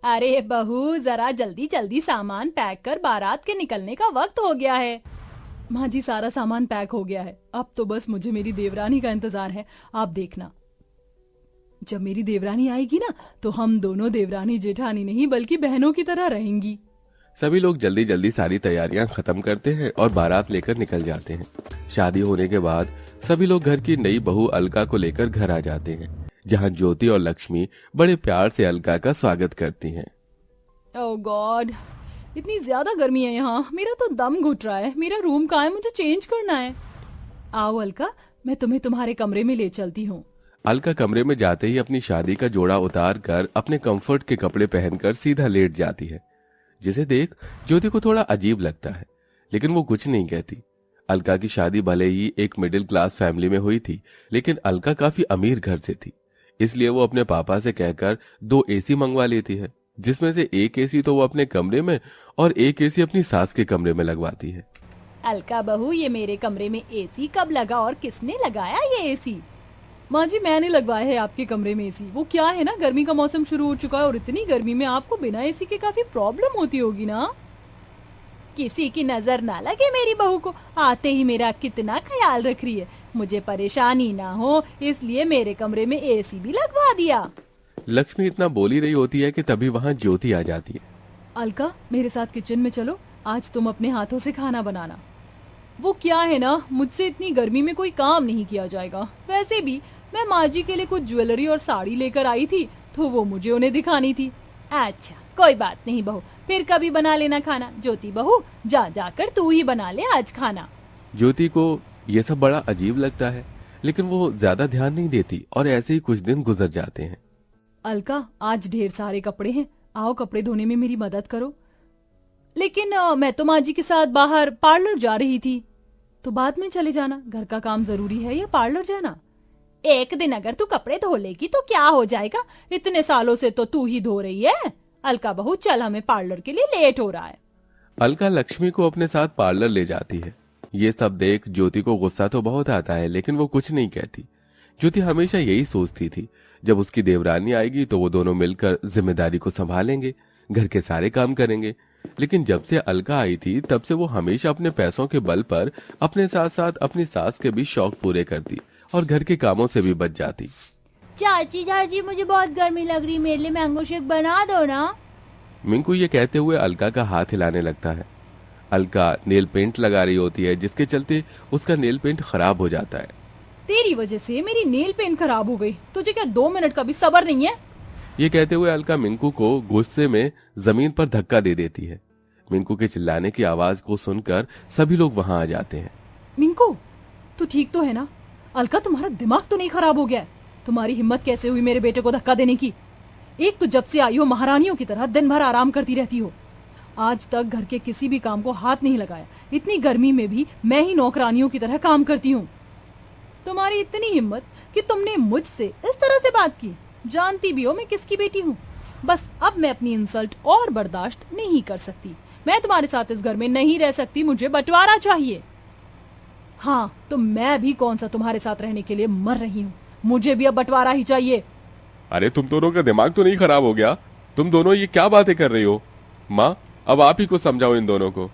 अरे बहू, जरा जल्दी जल्दी सामान पैक कर, बारात के निकलने का वक्त हो गया है। माँ जी, सारा सामान पैक हो गया है। अब तो बस मुझे मेरी देवरानी का इंतजार है। आप देखना, जब मेरी देवरानी आएगी ना, तो हम दोनों देवरानी जेठानी नहीं बल्कि बहनों की तरह रहेंगी। सभी लोग जल्दी जल्दी सारी तैयारियां खत्म करते हैं और बारात लेकर निकल जाते हैं। शादी होने के बाद सभी लोग घर की नई बहू अलका को लेकर घर आ जाते हैं, जहां ज्योति और लक्ष्मी बड़े प्यार से अलका का स्वागत करती हैं। ओह गॉड, इतनी ज्यादा गर्मी है यहाँ, मेरा तो दम घुट रहा है। मेरा रूम कहाँ है? मुझे चेंज करना है। आओ अलका, मैं तुम्हें तुम्हारे कमरे में ले चलती हूँ। अलका कमरे में जाते ही अपनी शादी का जोड़ा उतार कर अपने कंफर्ट के कपड़े पहनकर सीधा लेट जाती है, जिसे देख ज्योति को थोड़ा अजीब लगता है, लेकिन वो कुछ नहीं कहती। अलका की शादी भले ही एक मिडिल क्लास फैमिली में हुई थी, लेकिन अलका काफी अमीर घर से थी, इसलिए वो अपने पापा से कहकर 2 एसी मंगवा लेती है, जिसमें से एक एसी तो वो अपने कमरे में और एक एसी अपनी सास के कमरे में लगवाती है। अलका बहू, ये मेरे कमरे में एसी कब लगा और किसने लगाया ये एसी? माँ जी, मैंने लगवाया है आपके कमरे में एसी। वो क्या है ना, गर्मी का मौसम शुरू हो चुका है और इतनी गर्मी में आपको बिना एसी के काफी प्रॉब्लम होती होगी ना। किसी की नजर ना लगे मेरी बहू को, आते ही मेरा कितना ख्याल रख रही है। मुझे परेशानी ना हो इसलिए मेरे कमरे में एसी भी लगवा दिया। लक्ष्मी इतना बोल ही रही होती है कि तभी वहां ज्योति आ जाती है। अलका, मेरे साथ किचन में चलो, आज तुम अपने हाथों से खाना बनाना। वो क्या है ना, मुझसे इतनी गर्मी में कोई काम नहीं किया जाएगा। वैसे भी मैं माँ जी के लिए कुछ ज्वेलरी और साड़ी लेकर आई थी, तो वो मुझे उन्हें दिखानी थी। अच्छा, कोई बात नहीं बहू, फिर कभी बना लेना खाना। ज्योति बहू, जाकर तू ही बना ले आज खाना। ज्योति को ये सब बड़ा अजीब लगता है, लेकिन वो ज्यादा ध्यान नहीं देती और ऐसे ही कुछ दिन गुजर जाते हैं। अलका, आज ढेर सारे कपड़े हैं, आओ कपड़े धोने में मेरी मदद करो। लेकिन मैं तो माँ जी के साथ बाहर पार्लर जा रही थी। तो बाद में चले जाना, घर का काम जरूरी है या पार्लर जाना? एक दिन अगर तू कपड़े धो लेगी तो क्या हो जाएगा, इतने सालों से तो तू ही धो रही है। अलका बहू, चल, हमें पार्लर के लिए लेट हो रहा है। अलका लक्ष्मी को अपने साथ पार्लर ले जाती है। ये सब देख ज्योति को गुस्सा तो बहुत आता है, लेकिन वो कुछ नहीं कहती। ज्योति हमेशा यही सोचती थी, जब उसकी देवरानी आएगी तो वो दोनों मिलकर जिम्मेदारी को संभालेंगे, घर के सारे काम करेंगे। लेकिन जब से अलका आई थी, तब से वो हमेशा अपने पैसों के बल पर अपने साथ साथ अपनी सास के भी शौक पूरे करती और घर के कामों से भी बच जाती। चाची, मुझे बहुत गर्मी लग रही, मेरे लिए मैंगो शेक बना दो ना। मिंकू ये कहते हुए अलका का हाथ हिलाने लगता है। अलका नेल पेंट लगा रही होती है, जिसके चलते उसका नेल पेंट खराब हो जाता है। तेरी वजह से मेरी नेल पेंट खराब हो गई, तुझे क्या 2 मिनट का भी सब्र नहीं है? ये कहते हुए अलका मिंकू को गुस्से में जमीन पर धक्का दे देती है। मिंकू के चिल्लाने की आवाज को सुनकर सभी लोग वहां आ जाते हैं। मिंकू, तू ठीक तो है ना? अलका, तुम्हारा दिमाग तो नहीं खराब हो गया है? तुम्हारी हिम्मत कैसे हुई मेरे बेटे को धक्का देने की? एक तो जब से आई हो महारानियों की तरह दिन भर आराम करती रहती हो, आज तक घर के किसी भी काम को हाथ नहीं लगाया। इतनी गर्मी में भी मैं ही नौकरानियों की तरह काम करती हूँ। तुम्हारी इतनी हिम्मत कि तुमने मुझसे इस तरह से बात की। जानती भी हो मैं किसकी बेटी हूँ। बस अब मैं अपनी इंसल्ट और बर्दाश्त नहीं कर सकती। मैं तुम्हारे साथ इस घर में नहीं रह सकती, मुझे बंटवारा चाहिए। हाँ, तो मैं भी कौन सा तुम्हारे साथ रहने के लिए मर रही हूँ, मुझे भी अब बंटवारा ही चाहिए। अरे तुम दोनों का दिमाग तो नहीं खराब हो गया? तुम दोनों ये क्या बातें कर रही हो? माँ, अब आप ही को समझाओ इन दोनों को।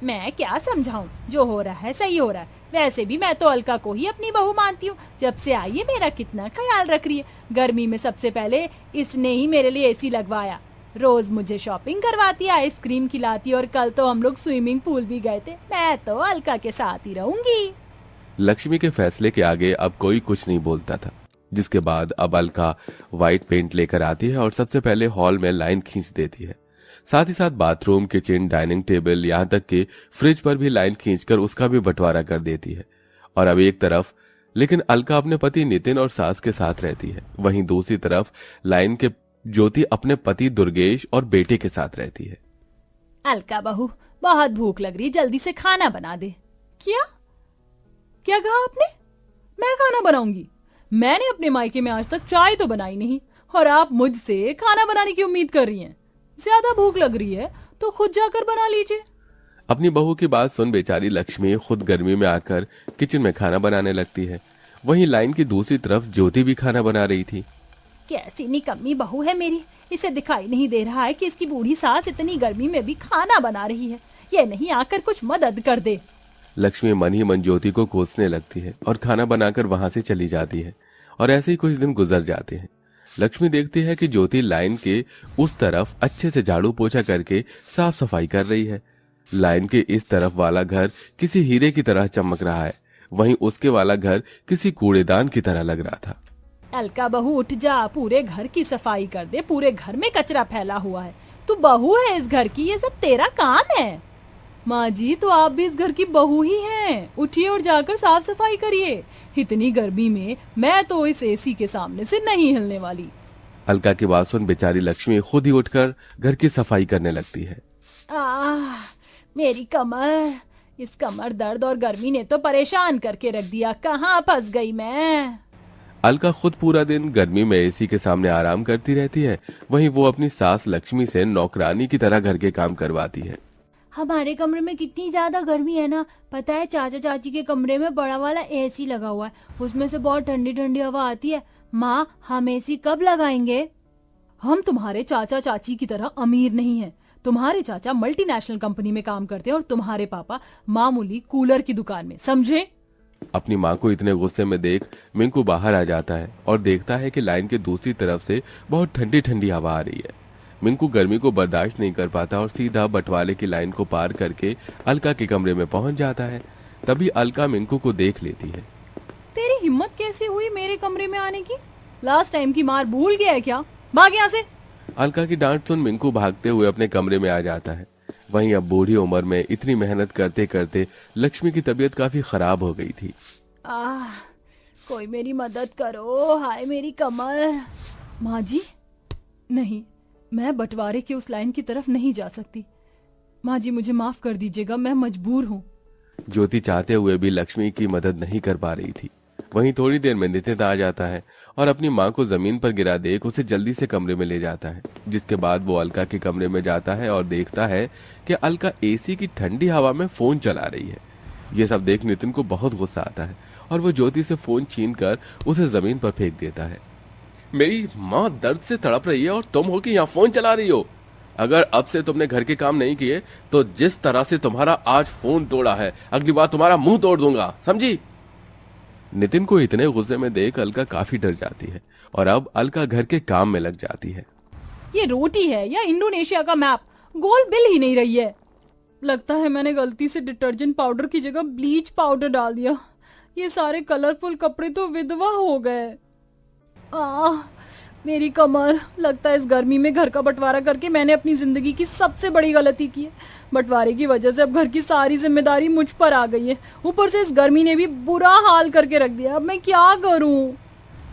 मैं क्या समझाऊं, जो हो रहा है सही हो रहा है। वैसे भी मैं तो अलका को ही अपनी बहू मानती हूँ। जब से आई है मेरा कितना ख्याल रख रही है। गर्मी में सबसे पहले इसने ही मेरे लिए एसी लगवाया, रोज मुझे शॉपिंग करवाती, आइसक्रीम खिलाती, और कल तो हम लोग स्विमिंग पूल भी गए थे। मैं तो अलका के साथ ही रहूंगी। लक्ष्मी के फैसले के आगे अब कोई कुछ नहीं बोलता था, जिसके बाद अब अलका व्हाइट पेंट लेकर आती है और सबसे पहले हॉल में लाइन खींच देती है। साथ ही साथ बाथरूम, किचन, डाइनिंग टेबल, यहाँ तक कि फ्रिज पर भी लाइन खींचकर उसका भी बंटवारा कर देती है। और अब एक तरफ लेकिन अलका अपने पति नितिन और सास के साथ रहती है, वहीं दूसरी तरफ लाइन के ज्योति अपने पति दुर्गेश और बेटे के साथ रहती है। अलका बहू, बहुत भूख लग रही, जल्दी से खाना बना दे। क्या क्या कहा आपने? मैं खाना बनाऊंगी? मैंने अपने मायके में आज तक चाय तो बनाई नहीं, और आप मुझसे खाना बनाने की उम्मीद कर रही हैं। ज्यादा भूख लग रही है तो खुद जाकर बना लीजिए। अपनी बहू की बात सुन बेचारी लक्ष्मी खुद गर्मी में आकर किचन में खाना बनाने लगती है। वहीं लाइन की दूसरी तरफ ज्योति भी खाना बना रही थी। कैसी निकम्मी बहू है मेरी, इसे दिखाई नहीं दे रहा है कि इसकी बूढ़ी सास इतनी गर्मी में भी खाना बना रही है। ये नहीं आकर कुछ मदद कर दे। लक्ष्मी मन ही मन ज्योति को कोसने लगती है और खाना बनाकर वहां से चली जाती है। और ऐसे ही कुछ दिन गुजर जाते हैं। लक्ष्मी देखती है कि ज्योति लाइन के उस तरफ अच्छे से झाड़ू पोछा करके साफ सफाई कर रही है। लाइन के इस तरफ वाला घर किसी हीरे की तरह चमक रहा है, वहीं उसके वाला घर किसी कूड़ेदान की तरह लग रहा था। अलका बहू उठ जा, पूरे घर की सफाई कर दे, पूरे घर में कचरा फैला हुआ है। तू बहू है इस घर की, ये सब तेरा काम है। माँ जी, तो आप भी इस घर की बहू ही हैं। उठिए और जाकर साफ सफाई करिए। इतनी गर्मी में मैं तो इस एसी के सामने से नहीं हिलने वाली। अलका की बात सुन बेचारी लक्ष्मी खुद ही उठकर घर की सफाई करने लगती है। मेरी कमर, इस कमर दर्द और गर्मी ने तो परेशान करके रख दिया। कहाँ फंस गई मैं। अलका खुद पूरा दिन गर्मी में एसी के सामने आराम करती रहती है, वहीं वो अपनी सास लक्ष्मी से नौकरानी की तरह घर के काम करवाती है। हमारे कमरे में कितनी ज्यादा गर्मी है ना, पता है चाचा चाची के कमरे में बड़ा वाला एसी लगा हुआ है, उसमें से बहुत ठंडी ठंडी हवा आती है। माँ, हम एसी कब लगाएंगे? हम तुम्हारे चाचा चाची की तरह अमीर नहीं हैं। तुम्हारे चाचा मल्टीनेशनल कंपनी में काम करते हैं और तुम्हारे पापा मामूली कूलर की दुकान में, समझे? अपनी माँ को इतने गुस्से में देख मिंकू बाहर आ जाता है और देखता है कि लाइन के दूसरी तरफ से बहुत ठंडी ठंडी हवा आ रही है। मिंकू गर्मी को बर्दाश्त नहीं कर पाता और सीधा बंटवारे की लाइन को पार करके अलका के कमरे में पहुंच जाता है। तभी अलका मिंकू को देख लेती है। तेरी हिम्मत कैसे हुई मेरे कमरे में आने की? लास्ट टाइम की मार भूल गया है क्या? भाग यहाँ से। अलका की डांट सुन मिंकू भागते हुए अपने कमरे में आ जाता है। वहीं अब बूढ़ी उम्र में इतनी मेहनत करते करते लक्ष्मी की तबीयत काफी खराब हो गई थी। कोई मेरी मदद करो, हाय मेरी कमर। माँ जी, नहीं, मैं बंटवारे की उस लाइन की तरफ नहीं जा सकती। माँ जी, मुझे माफ कर दीजिएगा, मैं मजबूर हूँ। ज्योति चाहते हुए भी लक्ष्मी की मदद नहीं कर पा रही थी। वहीं थोड़ी देर में नितिन आ जाता है और अपनी माँ को जमीन पर गिरा देख उसे जल्दी से कमरे में ले जाता है। जिसके बाद वो अलका के कमरे में जाता है और देखता है कि अलका एसी की ठंडी हवा में फोन चला रही है। ये सब देख नितिन को बहुत गुस्सा आता है और वो ज्योति से फोन छीनकर उसे जमीन पर फेंक देता है। मेरी माँ दर्द से तड़प रही है और तुम हो कि यहाँ फोन चला रही हो। अगर अब से तुमने घर के काम नहीं किए तो जिस तरह से तुम्हारा आज फोन तोड़ा है, अगली बार तुम्हारा मुंह तोड़ दूंगा, समझी? नितिन को इतने गुस्से में देख अलका काफी डर जाती है और अब अलका घर के काम में लग जाती है। ये रोटी है या इंडोनेशिया का मैप? गोल बिल ही नहीं रही है। लगता है मैंने गलती से डिटर्जेंट पाउडर की जगह ब्लीच पाउडर डाल दिया। ये सारे कलरफुल कपड़े तो विधवा हो गए। मेरी कमर, लगता है इस गर्मी में घर का बंटवारा करके मैंने अपनी जिंदगी की सबसे बड़ी गलती की है। बंटवारे की वजह से अब घर की सारी जिम्मेदारी मुझ पर आ गई है। ऊपर से इस गर्मी ने भी बुरा हाल करके रख दिया। अब मैं क्या करूं?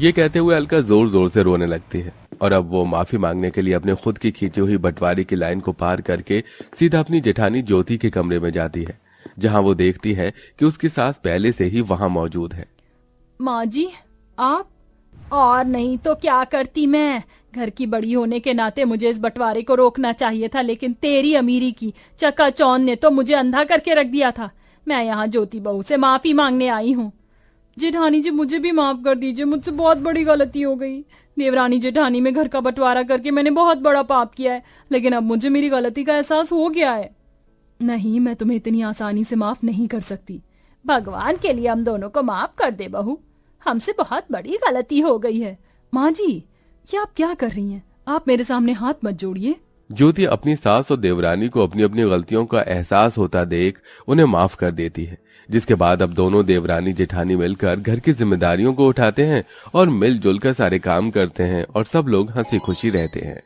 ये कहते हुए अलका जोर जोर से रोने लगती है और अब वो माफी मांगने के लिए अपने खुद की खींची हुई बंटवारे की लाइन को पार करके सीधा अपनी जेठानी ज्योति के कमरे में जाती है, जहां वो देखती है कि उसकी सास पहले से ही वहां मौजूद है। माँ जी, आप? और नहीं तो क्या करती मैं? घर की बड़ी होने के नाते मुझे इस बंटवारे को रोकना चाहिए था, लेकिन तेरी अमीरी की चकाचौंध ने तो मुझे अंधा करके रख दिया था। मैं यहाँ ज्योति बहू से माफी मांगने आई हूँ। जेठानी जी, मुझे भी माफ कर दीजिए, मुझसे बहुत बड़ी गलती हो गई। देवरानी जेठानी में घर का बंटवारा करके मैंने बहुत बड़ा पाप किया है, लेकिन अब मुझे मेरी गलती का एहसास हो गया है। नहीं, मैं तुम्हें इतनी आसानी से माफ नहीं कर सकती। भगवान के लिए हम दोनों को माफ कर दे बहू, हमसे बहुत बड़ी गलती हो गई है। माँ जी, ये आप क्या कर रही हैं? आप मेरे सामने हाथ मत जोड़िए। ज्योति अपनी सास और देवरानी को अपनी अपनी गलतियों का एहसास होता देख उन्हें माफ कर देती है। जिसके बाद अब दोनों देवरानी जेठानी मिलकर घर की जिम्मेदारियों को उठाते हैं और मिलजुल कर सारे काम करते हैं और सब लोग हंसी खुशी रहते हैं।